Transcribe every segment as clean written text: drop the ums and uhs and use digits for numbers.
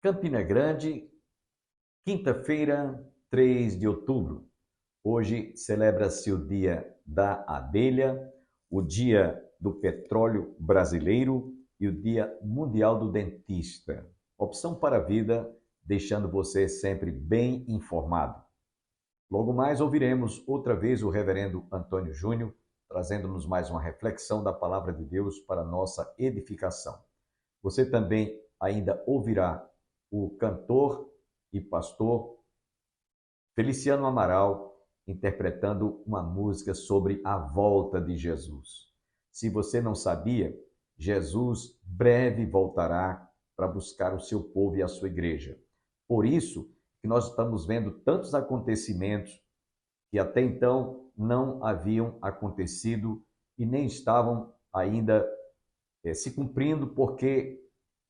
Campina Grande, quinta-feira, 3 de outubro. Hoje celebra-se o Dia da Abelha, o Dia do Petróleo Brasileiro e o Dia Mundial do Dentista. Opção para a vida, deixando você sempre bem informado. Logo mais ouviremos outra vez o reverendo Antônio Júnior, trazendo-nos mais uma reflexão da Palavra de Deus para nossa edificação. Você também ainda ouvirá o cantor e pastor Feliciano Amaral interpretando uma música sobre a volta de Jesus. Se você não sabia, Jesus breve voltará para buscar o seu povo e a sua igreja. Por isso que nós estamos vendo tantos acontecimentos que até então não haviam acontecido e nem estavam ainda se cumprindo, porque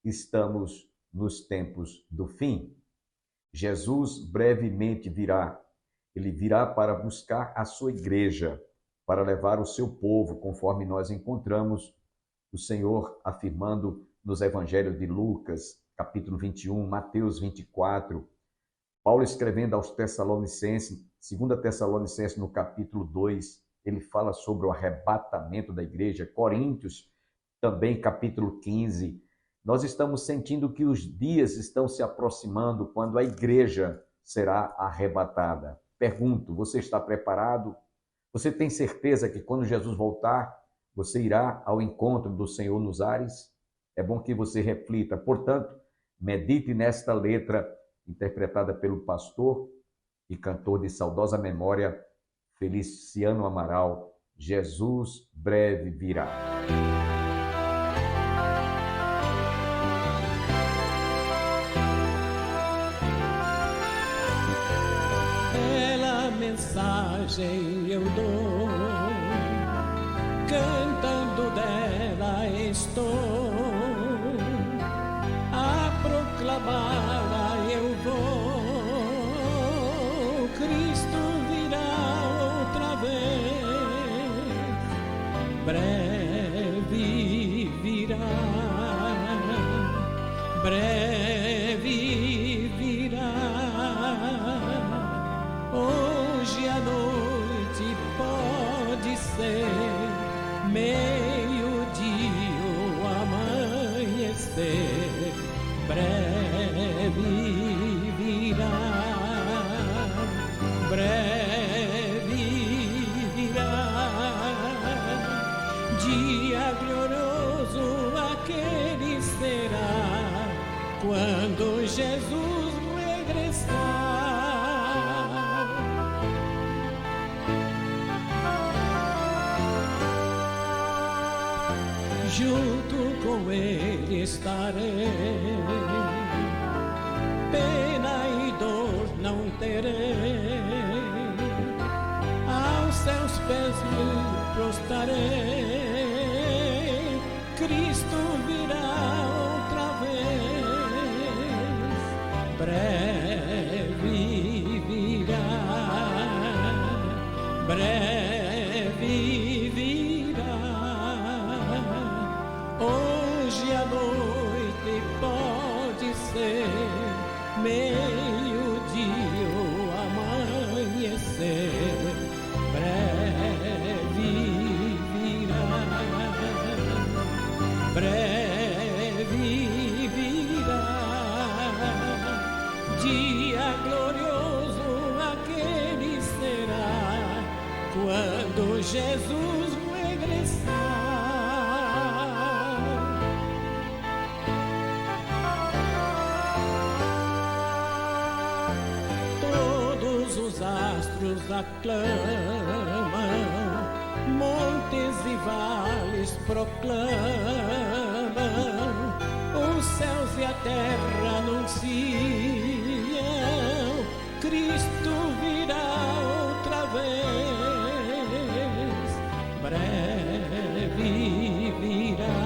estamos nos tempos do fim. Jesus brevemente virá. Ele virá para buscar a sua igreja, para levar o seu povo, conforme nós encontramos o Senhor afirmando nos evangelhos de Lucas, capítulo 21, Mateus 24, Paulo escrevendo aos Tessalonicenses, 2 Tessalonicenses no capítulo 2, ele fala sobre o arrebatamento da igreja, Coríntios também capítulo 15, nós estamos sentindo que os dias estão se aproximando quando a igreja será arrebatada. Pergunto, você está preparado? Você tem certeza que quando Jesus voltar, você irá ao encontro do Senhor nos ares? É bom que você reflita. Portanto, medite nesta letra interpretada pelo pastor e cantor de saudosa memória, Feliciano Amaral, Jesus breve virá. Mensagem eu dou, cantando dela estou, a proclamá-la eu vou, Cristo virá outra vez, breve virá, breve virá. Hoje à noite pode ser meio-dia ou amanhecer, breve virá, breve virá, dia glorioso aquele será, quando Jesus regressar. Junto com ele estarei, pena e dor não terei, aos seus pés me prostrarei, Cristo virá outra vez, breve virá, breve virá. Hoje à noite pode ser meio-dia ou amanhecer, breve virá, breve virá, dia glorioso aquele será, quando Jesus regressar. Os astros aclamam, montes e vales proclamam, os céus e a terra anunciam, Cristo virá outra vez, breve virá,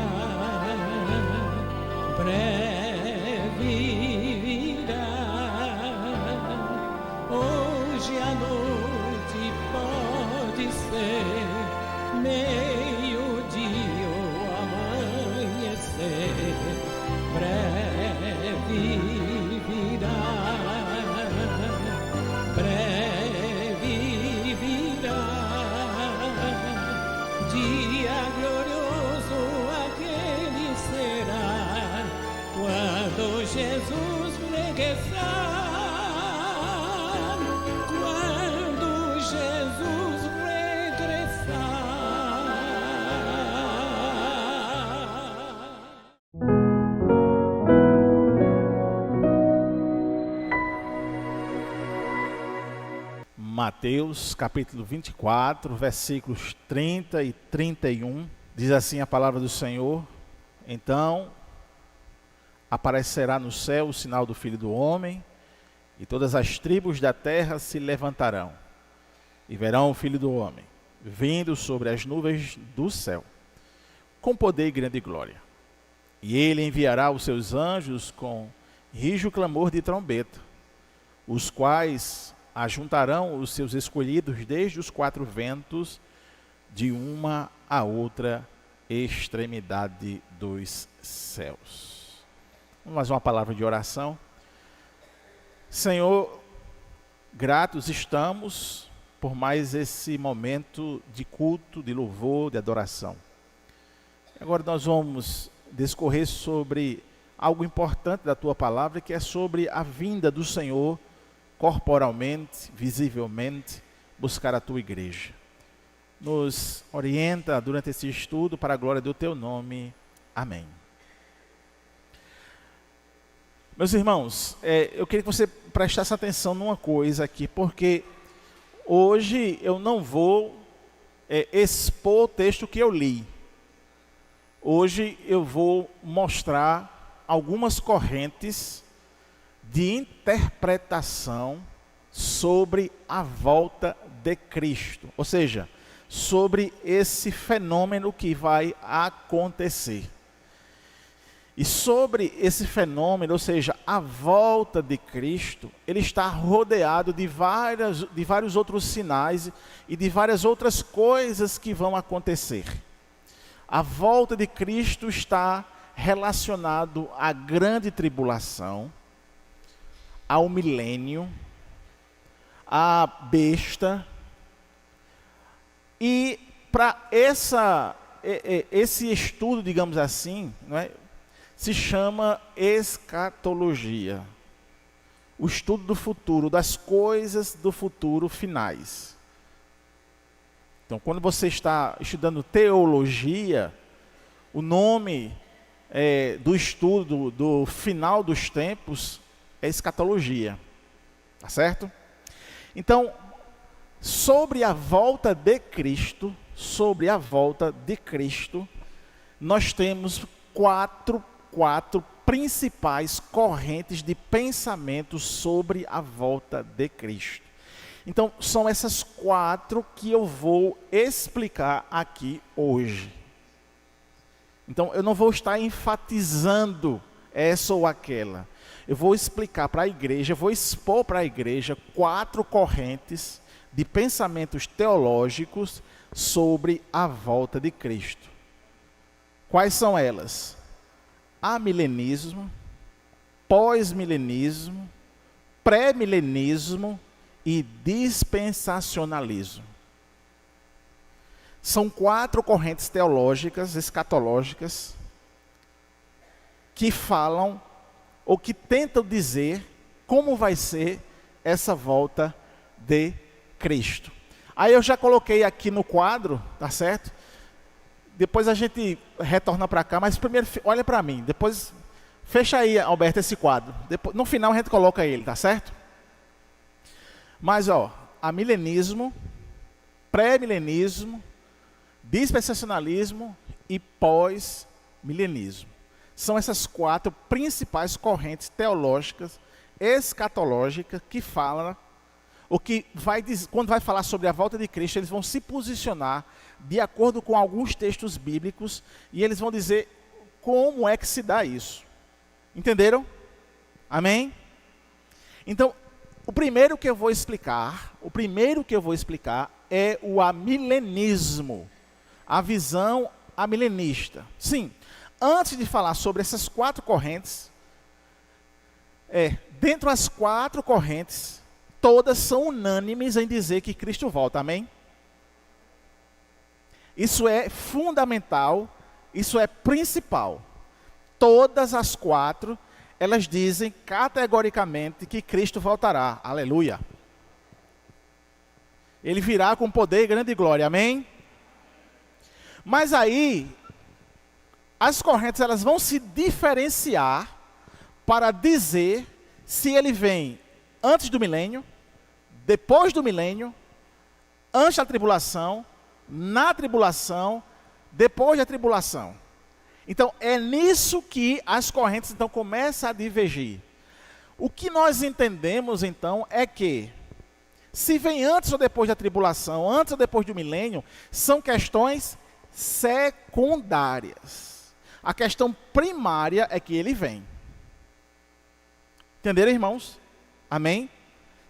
breve virá. Hoje à noite pode ser meio-dia ou amanhecer, breve Jesus regressar, quando Jesus Mateus capítulo 24, versículos 30 e 31, diz assim a palavra do Senhor: Então aparecerá no céu o sinal do Filho do Homem, e todas as tribos da terra se levantarão, e verão o Filho do Homem, vindo sobre as nuvens do céu, com poder e grande glória. E ele enviará os seus anjos com rijo clamor de trombeta, os quais ajuntarão os seus escolhidos desde os quatro ventos, de uma a outra extremidade dos céus. Mais uma palavra de oração. Senhor, gratos estamos por mais esse momento de culto, de louvor, de adoração. Agora nós vamos discorrer sobre algo importante da Tua palavra, que é sobre a vinda do Senhor, corporalmente, visivelmente, buscar a Tua igreja. Nos orienta durante esse estudo para a glória do Teu nome. Amém. Meus irmãos, eu queria que você prestasse atenção numa coisa aqui, porque hoje eu não vou expor o texto que eu li. Hoje eu vou mostrar algumas correntes de interpretação sobre a volta de Cristo, ou seja, sobre esse fenômeno que vai acontecer. E sobre esse fenômeno, ou seja, a volta de Cristo, ele está rodeado de vários outros sinais e de várias outras coisas que vão acontecer. A volta de Cristo está relacionado à grande tribulação, ao milênio, à besta. E para esse estudo, digamos assim, não é, se chama escatologia. O estudo do futuro, das coisas do futuro finais. Então, quando você está estudando teologia, o nome do estudo do final dos tempos é escatologia. Tá certo? Então, sobre a volta de Cristo, nós temos quatro principais correntes de pensamento sobre a volta de Cristo. Então, são essas quatro que eu vou explicar aqui hoje. Então, eu não vou estar enfatizando essa ou aquela. Eu vou explicar para a igreja, vou expor para a igreja quatro correntes de pensamentos teológicos sobre a volta de Cristo. Quais são elas? Amilenismo, pós-milenismo, pré-milenismo e dispensacionalismo. São quatro correntes teológicas, escatológicas, que falam ou que tentam dizer como vai ser essa volta de Cristo. Aí eu já coloquei aqui no quadro, tá certo? Depois a gente retorna para cá, mas primeiro olha para mim, depois fecha aí, Alberto, esse quadro. Depois, no final a gente coloca ele, tá certo? Mas amilenismo, pré-milenismo, dispensacionalismo e pós-milenismo. São essas quatro principais correntes teológicas, escatológicas, que falam, ou que quando vai falar sobre a volta de Cristo, eles vão se posicionar de acordo com alguns textos bíblicos e eles vão dizer como é que se dá isso. Entenderam? Amém? Então, o primeiro que eu vou explicar é o amilenismo, a visão amilenista. Sim, antes de falar sobre essas quatro correntes, dentro das quatro correntes, todas são unânimes em dizer que Cristo volta, amém? Isso é fundamental, isso é principal. Todas as quatro, elas dizem categoricamente que Cristo voltará. Aleluia. Ele virá com poder e grande glória. Amém? Mas aí, as correntes elas vão se diferenciar para dizer se ele vem antes do milênio, depois do milênio, antes da tribulação, na tribulação, depois da tribulação. Então, é nisso que as correntes então começam a divergir. O que nós entendemos então é que se vem antes ou depois da tribulação, antes ou depois do milênio, são questões secundárias. A questão primária é que ele vem. Entenderam, irmãos? Amém?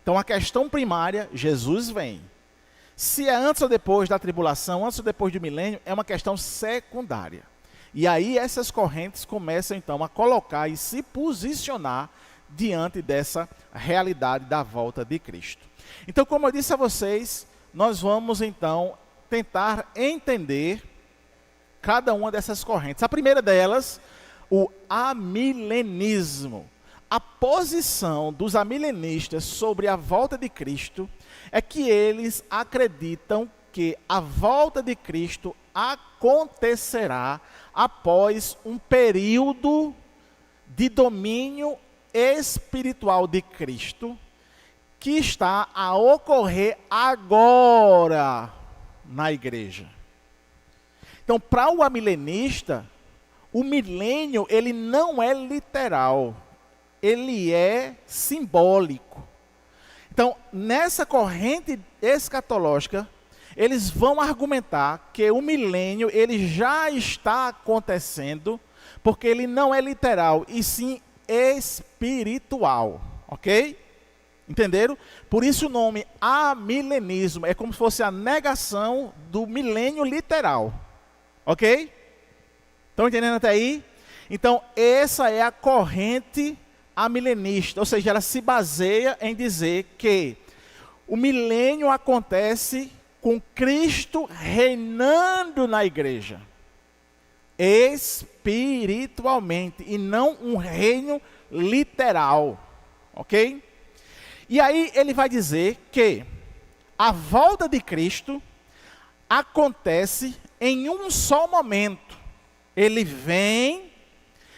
Então a questão primária, Jesus vem. Se é antes ou depois da tribulação, antes ou depois do milênio, é uma questão secundária. E aí essas correntes começam então a colocar e se posicionar diante dessa realidade da volta de Cristo. Então, como eu disse a vocês, nós vamos então tentar entender cada uma dessas correntes. A primeira delas, o amilenismo. A posição dos amilenistas sobre a volta de Cristo é que eles acreditam que a volta de Cristo acontecerá após um período de domínio espiritual de Cristo que está a ocorrer agora na igreja. Então, para o amilenista, o milênio ele não é literal, ele é simbólico. Então, nessa corrente escatológica, eles vão argumentar que o milênio ele já está acontecendo, porque ele não é literal, e sim espiritual, ok? Entenderam? Por isso o nome amilenismo é como se fosse a negação do milênio literal, ok? Estão entendendo até aí? Então, essa é a corrente amilenista, ou seja, ela se baseia em dizer que o milênio acontece com Cristo reinando na igreja, espiritualmente, e não um reino literal, ok? E aí ele vai dizer que a volta de Cristo acontece em um só momento. Ele vem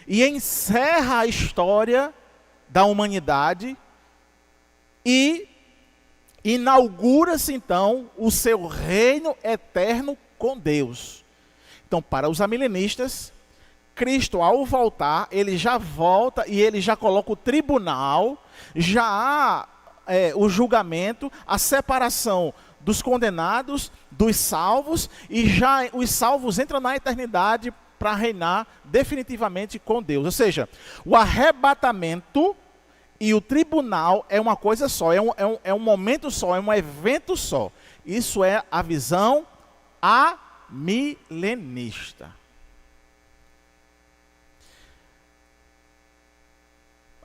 e encerra a história da humanidade e inaugura-se então o seu reino eterno com Deus. Então, para os amilenistas, Cristo ao voltar, ele já volta e ele já coloca o tribunal, já há o julgamento, a separação dos condenados, dos salvos, e já os salvos entram na eternidade para reinar definitivamente com Deus. Ou seja, o arrebatamento e o tribunal é uma coisa só, é um momento só, é um evento só. Isso é a visão amilenista.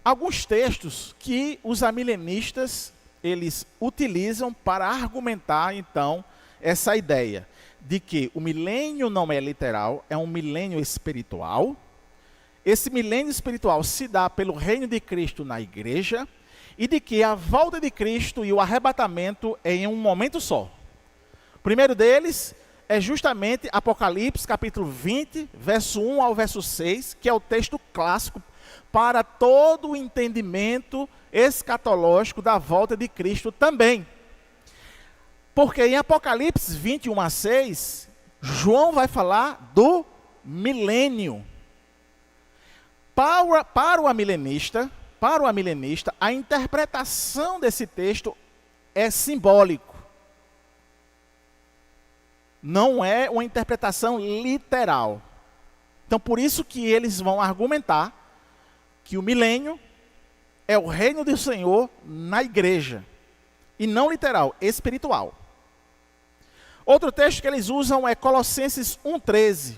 Alguns textos que os amilenistas eles utilizam para argumentar então essa ideia de que o milênio não é literal, é um milênio espiritual. Esse milênio espiritual se dá pelo reino de Cristo na igreja e de que a volta de Cristo e o arrebatamento é em um momento só. O primeiro deles é justamente Apocalipse capítulo 20, verso 1 ao verso 6, que é o texto clássico para todo o entendimento escatológico da volta de Cristo também. Porque em Apocalipse 21 a 6, João vai falar do milênio. Para o amilenista, a interpretação desse texto é simbólico. Não é uma interpretação literal. Então, por isso que eles vão argumentar que o milênio é o reino do Senhor na igreja, e não literal, espiritual. Outro texto que eles usam é Colossenses 1,13.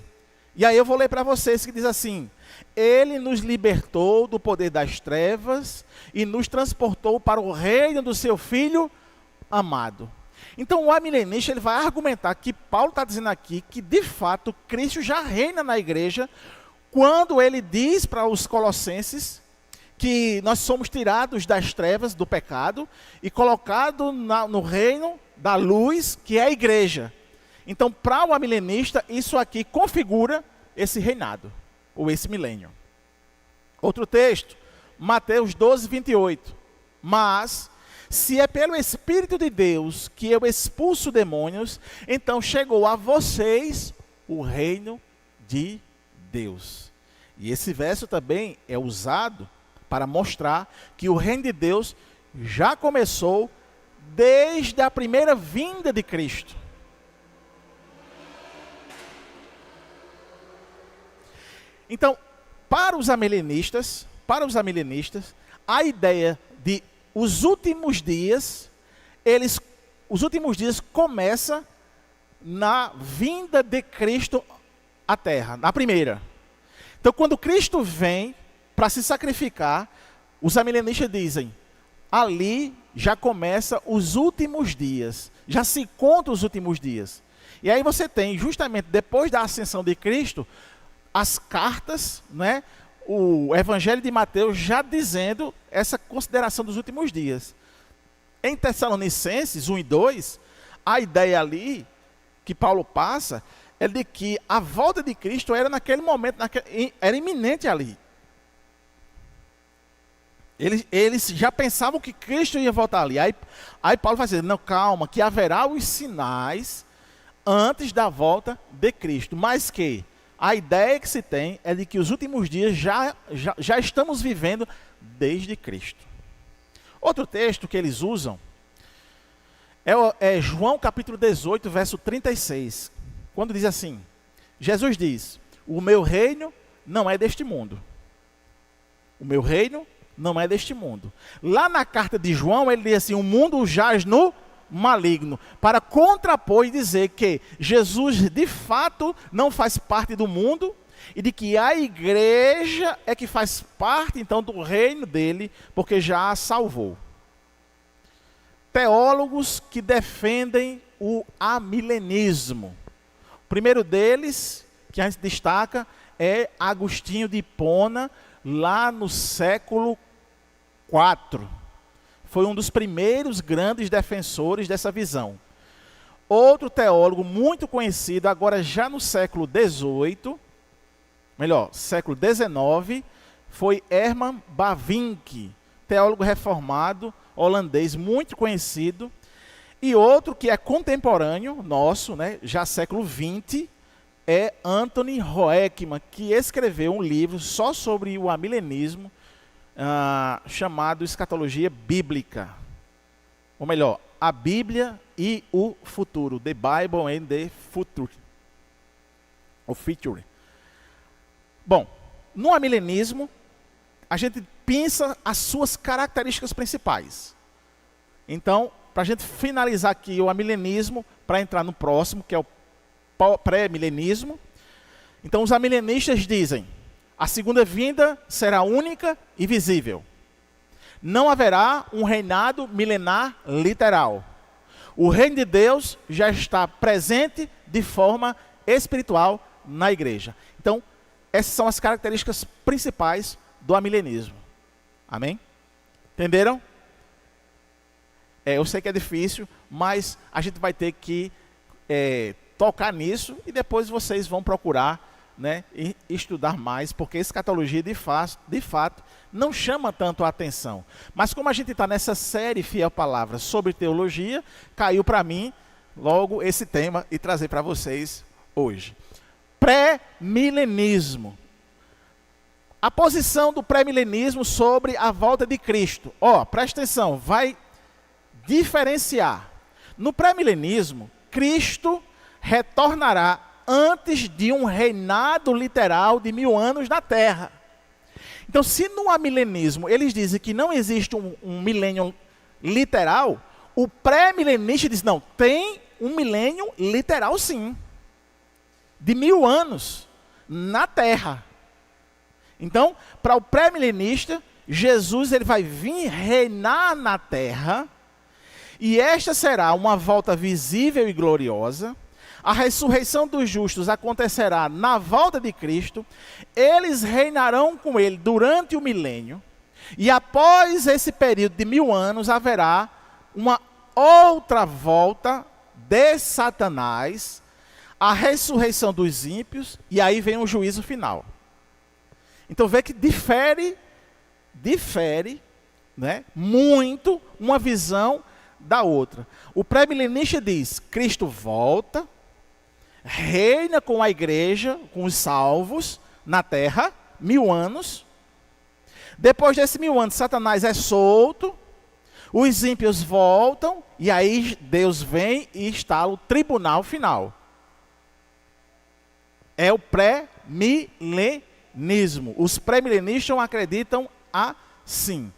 E aí eu vou ler para vocês, que diz assim: Ele nos libertou do poder das trevas e nos transportou para o reino do seu Filho amado. Então o amilenista ele vai argumentar que Paulo está dizendo aqui que de fato Cristo já reina na igreja, quando ele diz para os colossenses que nós somos tirados das trevas, do pecado, e colocados no reino da luz, que é a igreja. Então, para o amilenista, isso aqui configura esse reinado, ou esse milênio. Outro texto, Mateus 12, 28. Mas, se é pelo Espírito de Deus que eu expulso demônios, então chegou a vocês o reino de Deus. E esse verso também é usado para mostrar que o reino de Deus já começou desde a primeira vinda de Cristo. Então, para os amilenistas, a ideia de os últimos dias começa na vinda de Cristo à Terra, na primeira. Então, quando Cristo vem para se sacrificar, os amilenistas dizem, ali já começa os últimos dias, já se conta os últimos dias. E aí você tem, justamente depois da ascensão de Cristo, as cartas, né, o Evangelho de Mateus já dizendo essa consideração dos últimos dias. Em Tessalonicenses 1 e 2, a ideia ali que Paulo passa é de que a volta de Cristo era naquele momento, era iminente ali. Eles já pensavam que Cristo ia voltar ali. Aí Paulo vai dizer, não, calma, que haverá os sinais antes da volta de Cristo. Mas que a ideia que se tem é de que os últimos dias já estamos vivendo desde Cristo. Outro texto que eles usam é João capítulo 18, verso 36. Quando diz assim, Jesus diz, o meu reino não é deste mundo. O meu reino não é deste mundo. Lá na carta de João, ele diz assim, o mundo jaz no maligno, para contrapor e dizer que Jesus de fato não faz parte do mundo e de que a igreja é que faz parte então do reino dele, porque já a salvou. Teólogos que defendem o amilenismo. O primeiro deles, que a gente destaca, é Agostinho de Hipona, lá no século IV. Foi um dos primeiros grandes defensores dessa visão. Outro teólogo muito conhecido, agora já no século XVIII, século XIX, foi Herman Bavinck, teólogo reformado, holandês, muito conhecido. E outro que é contemporâneo nosso, né, já século XX, é Anthony Hoekman, que escreveu um livro só sobre o amilenismo, chamado Escatologia Bíblica. Ou melhor, a Bíblia e o futuro. The Bible and the Future. O Future. Bom, no amilenismo, a gente pensa as suas características principais. Então, para a gente finalizar aqui o amilenismo, para entrar no próximo, que é o pré-milenismo. Então, os amilenistas dizem, a segunda vinda será única e visível. Não haverá um reinado milenar literal. O reino de Deus já está presente de forma espiritual na igreja. Então, essas são as características principais do amilenismo. Amém? Entenderam? Eu sei que é difícil, mas a gente vai ter que tocar nisso e depois vocês vão procurar, né, e estudar mais, porque escatologia de fato não chama tanto a atenção. Mas como a gente está nessa série Fiel Palavra sobre teologia, caiu para mim logo esse tema e trazer para vocês hoje. Pré-milenismo. A posição do pré-milenismo sobre a volta de Cristo. Presta atenção, vai diferenciar. No pré-milenismo, Cristo retornará antes de um reinado literal de 1000 anos na Terra. Então, se no amilenismo eles dizem que não existe um milênio literal, o pré-milenista diz, não, tem um milênio literal sim, de 1000 anos na Terra. Então, para o pré-milenista, Jesus ele vai vir reinar na Terra, e esta será uma volta visível e gloriosa. A ressurreição dos justos acontecerá na volta de Cristo. Eles reinarão com ele durante o milênio. E após esse período de 1000 anos, haverá uma outra volta de Satanás, a ressurreição dos ímpios, e aí vem o juízo final. Então vê que difere, né, muito uma visão da outra. O pré-milenista diz, Cristo volta, reina com a igreja, com os salvos, na terra, 1000 anos. Depois desses 1000 anos, Satanás é solto, os ímpios voltam, e aí Deus vem e instala o tribunal final. É o pré-milenismo. Os pré-milenistas acreditam assim.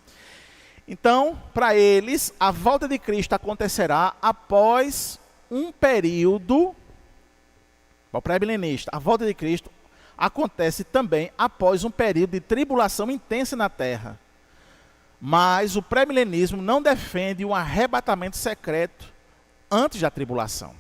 Então, para eles, a volta de Cristo acontecerá após um período. Para o pré-milenista, a volta de Cristo acontece também após um período de tribulação intensa na terra. Mas o pré-milenismo não defende um arrebatamento secreto antes da tribulação.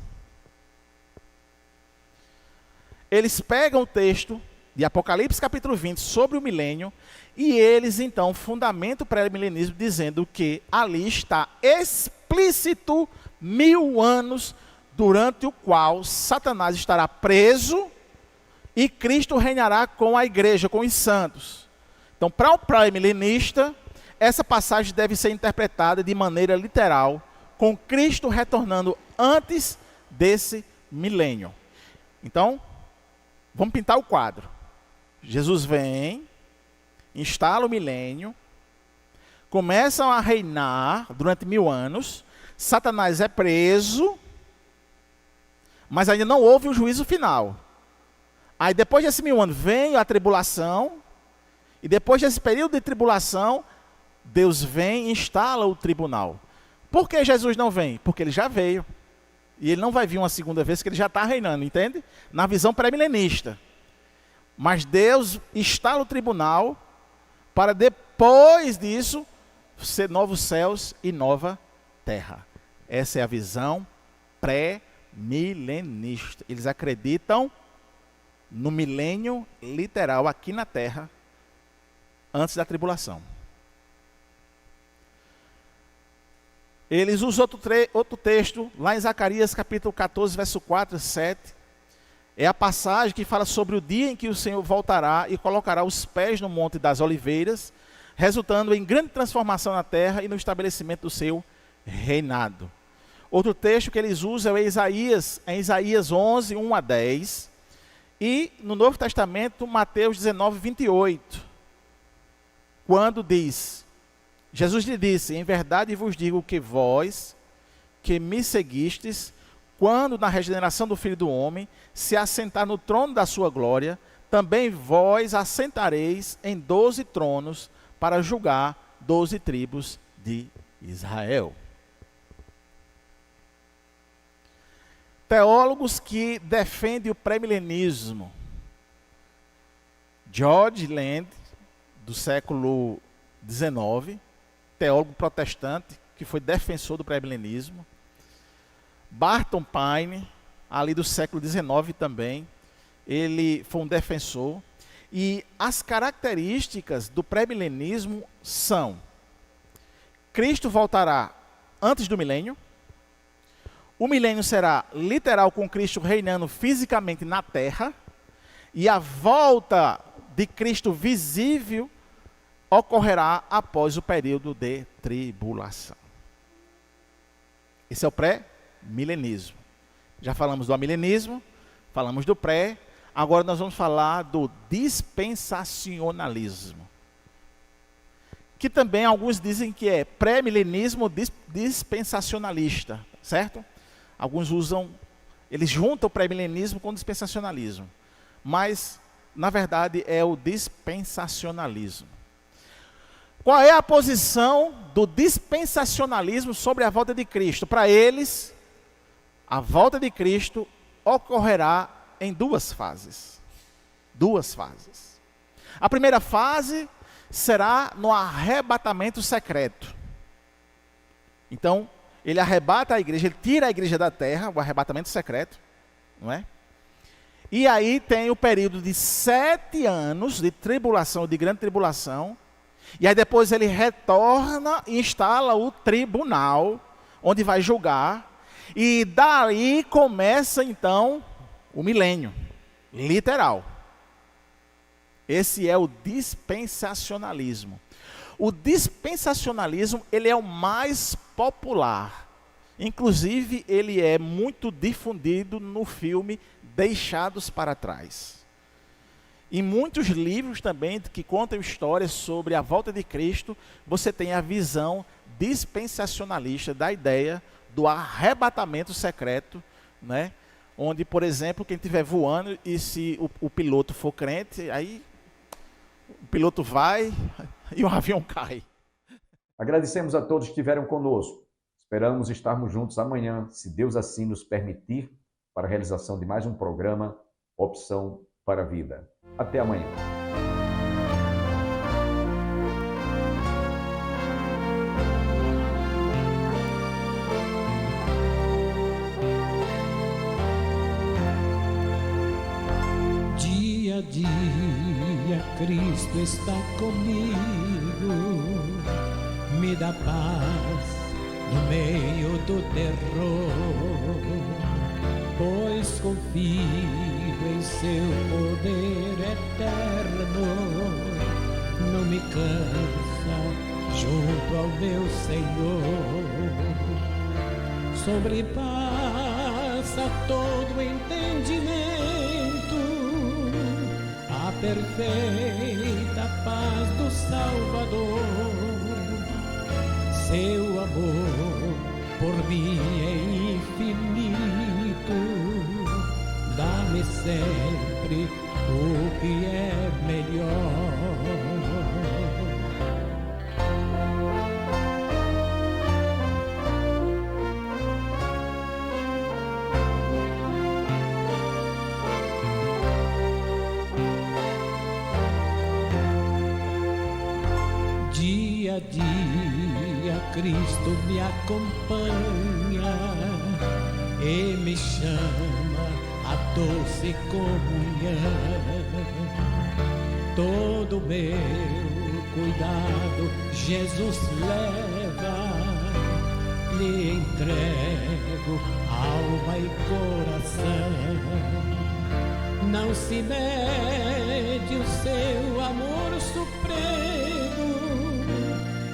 Eles pegam o texto de Apocalipse capítulo 20 sobre o milênio e eles então fundamentam o pré-milenismo dizendo que ali está explícito 1000 anos durante o qual Satanás estará preso e Cristo reinará com a igreja, com os santos. Então, para o pré-milenista, essa passagem deve ser interpretada de maneira literal, com Cristo retornando antes desse milênio. Então, vamos pintar o quadro. Jesus vem, instala o milênio, começam a reinar durante 1000 anos, Satanás é preso, mas ainda não houve o juízo final. Aí depois desse 1000 anos vem a tribulação, e depois desse período de tribulação, Deus vem e instala o tribunal. Por que Jesus não vem? Porque ele já veio. E ele não vai vir uma segunda vez, porque ele já está reinando, entende? Na visão pré-milenista. Mas Deus instala o tribunal para depois disso ser novos céus e nova terra. Essa é a visão pré-milenista. Eles acreditam no milênio literal aqui na terra, antes da tribulação. Eles usam outro texto, lá em Zacarias capítulo 14, verso 4 e 7. É a passagem que fala sobre o dia em que o Senhor voltará e colocará os pés no Monte das Oliveiras, resultando em grande transformação na terra e no estabelecimento do seu reinado. Outro texto que eles usam é em Isaías 11, 1 a 10. E no Novo Testamento, Mateus 19, 28. Quando diz, Jesus lhe disse, em verdade vos digo que vós, que me seguistes, quando na regeneração do Filho do Homem, se assentar no trono da sua glória, também vós assentareis em 12 tronos, para julgar 12 tribos de Israel. Teólogos que defendem o pré-milenismo. George Land, do século XIX, teólogo protestante, que foi defensor do pré-milenismo. Barton Pine, ali do século XIX também, ele foi um defensor. E as características do pré-milenismo são: Cristo voltará antes do milênio, o milênio será literal, com Cristo reinando fisicamente na terra, e a volta de Cristo visível ocorrerá após o período de tribulação. Esse é o pré-milenismo. Já falamos do amilenismo, falamos do pré, agora nós vamos falar do dispensacionalismo. Que também alguns dizem que é pré-milenismo dispensacionalista, certo? Alguns eles juntam o pré-milenismo com o dispensacionalismo. Mas, na verdade, é o dispensacionalismo. Qual é a posição do dispensacionalismo sobre a volta de Cristo? Para eles, a volta de Cristo ocorrerá em duas fases. Duas fases. A primeira fase será no arrebatamento secreto. Então, ele arrebata a igreja, ele tira a igreja da terra, o arrebatamento secreto, não é? E aí tem o período de 7 anos de tribulação, de grande tribulação, E aí depois ele retorna e instala o tribunal, onde vai julgar. E daí começa então o milênio, literal. Esse é o dispensacionalismo. O dispensacionalismo, ele é o mais popular. Inclusive, ele é muito difundido no filme Deixados para Trás. Em muitos livros também que contam histórias sobre a volta de Cristo, você tem a visão dispensacionalista da ideia do arrebatamento secreto, né? Onde, por exemplo, quem estiver voando e se o piloto for crente, aí o piloto vai e o avião cai. Agradecemos a todos que estiveram conosco. Esperamos estarmos juntos amanhã, se Deus assim nos permitir, para a realização de mais um programa Opção para a Vida. Até amanhã. Dia a dia Cristo está comigo, me dá paz no meio do terror, pois confio em seu poder eterno, não me cansa junto ao meu Senhor, sobrepassa todo entendimento, a perfeita paz do Salvador. Seu amor por mim é infinito, dá-me sempre o que é melhor. Dia a dia Cristo me acompanha e me chama a doce comunhão. Todo meu cuidado Jesus leva, lhe entrego alma e coração. Não se mede o seu amor supremo,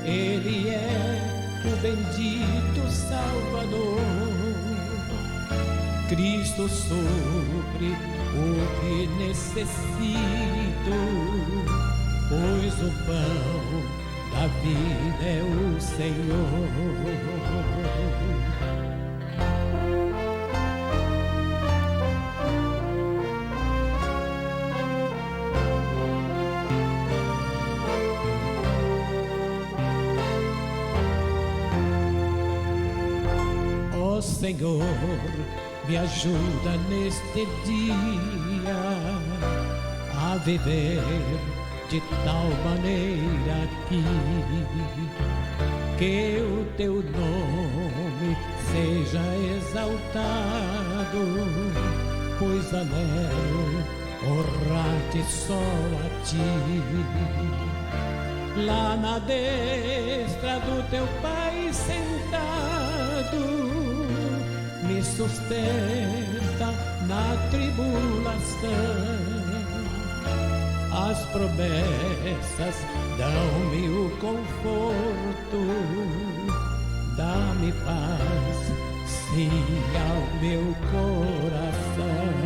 Ele é o bendito Salvador. Cristo supre o que necessito, pois o pão da vida é o Senhor. Senhor, me ajuda neste dia a viver de tal maneira aqui, que o teu nome seja exaltado, pois anelo honrar-te só a ti. Lá na destra do teu Pai sentado, me sustenta na tribulação. As promessas dão-me o conforto, dá-me paz, sim, ao meu coração.